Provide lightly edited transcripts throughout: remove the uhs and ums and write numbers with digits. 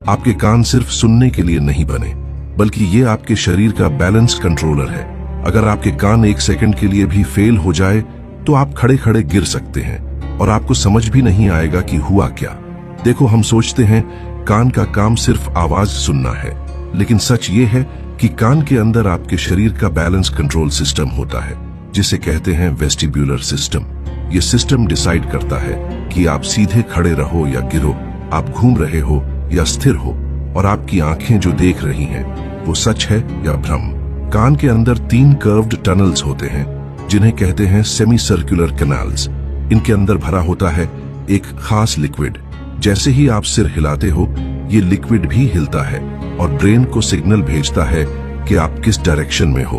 आपके कान सिर्फ सुनने के लिए नहीं बने, बल्कि ये आपके शरीर का बैलेंस कंट्रोलर है। अगर आपके कान एक सेकंड के लिए भी फेल हो जाए तो आप खड़े खड़े गिर सकते हैं और आपको समझ भी नहीं आएगा कि हुआ क्या। देखो, हम सोचते हैं कान का काम सिर्फ आवाज सुनना है, लेकिन सच ये है कि कान के अंदर आपके शरीर का बैलेंस कंट्रोल सिस्टम होता है, जिसे कहते हैं वेस्टिब्यूलर सिस्टम। ये सिस्टम डिसाइड करता है कि आप सीधे खड़े रहो या गिरो, आप घूम रहे हो या स्थिर हो, और आपकी आंखें जो देख रही हैं वो सच है या भ्रम। कान के अंदर 3 कर्व्ड टनल्स होते हैं, जिन्हें कहते हैं सेमी सर्कुलर कैनाल्स। इनके अंदर भरा होता है एक खास लिक्विड। जैसे ही आप सिर हिलाते हो, ये लिक्विड भी हिलता है और ब्रेन को सिग्नल भेजता है कि आप किस डायरेक्शन में हो।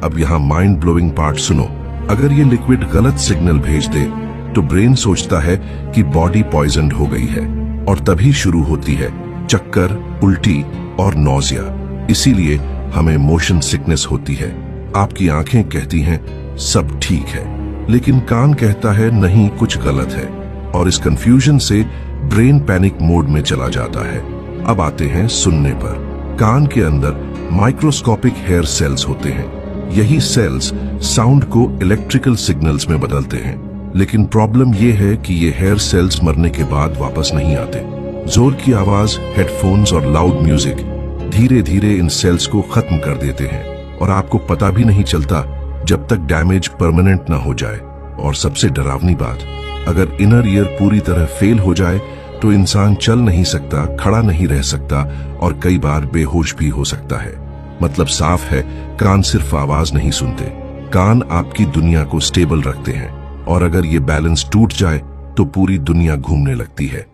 अब यहाँ माइंड ब्लोइंग पार्ट सुनो। अगर ये लिक्विड गलत सिग्नल भेज दे तो ब्रेन सोचता है कि बॉडी पॉइजन्ड हो गई है, और तभी शुरू होती है चक्कर, उल्टी और नौजिया। इसीलिए हमें मोशन सिकनेस होती है। आपकी आंखें कहती हैं सब ठीक है, लेकिन कान कहता है नहीं, कुछ गलत है, और इस कंफ्यूजन से ब्रेन पैनिक मोड में चला जाता है। अब आते हैं सुनने पर। कान के अंदर माइक्रोस्कोपिक हेयर सेल्स होते हैं। यही सेल्स साउंड को इलेक्ट्रिकल सिग्नल्स में बदलते हैं, लेकिन प्रॉब्लम यह है कि ये हेयर सेल्स मरने के बाद वापस नहीं आते। जोर की आवाज, हेडफोन्स और लाउड म्यूजिक धीरे धीरे इन सेल्स को खत्म कर देते हैं, और आपको पता भी नहीं चलता जब तक डैमेज परमानेंट ना हो जाए। और सबसे डरावनी बात, अगर इनर ईयर पूरी तरह फेल हो जाए तो इंसान चल नहीं सकता, खड़ा नहीं रह सकता, और कई बार बेहोश भी हो सकता है। मतलब साफ है, कान सिर्फ आवाज नहीं सुनते, कान आपकी दुनिया को स्टेबल रखते हैं, और अगर ये बैलेंस टूट जाए तो पूरी दुनिया घूमने लगती है।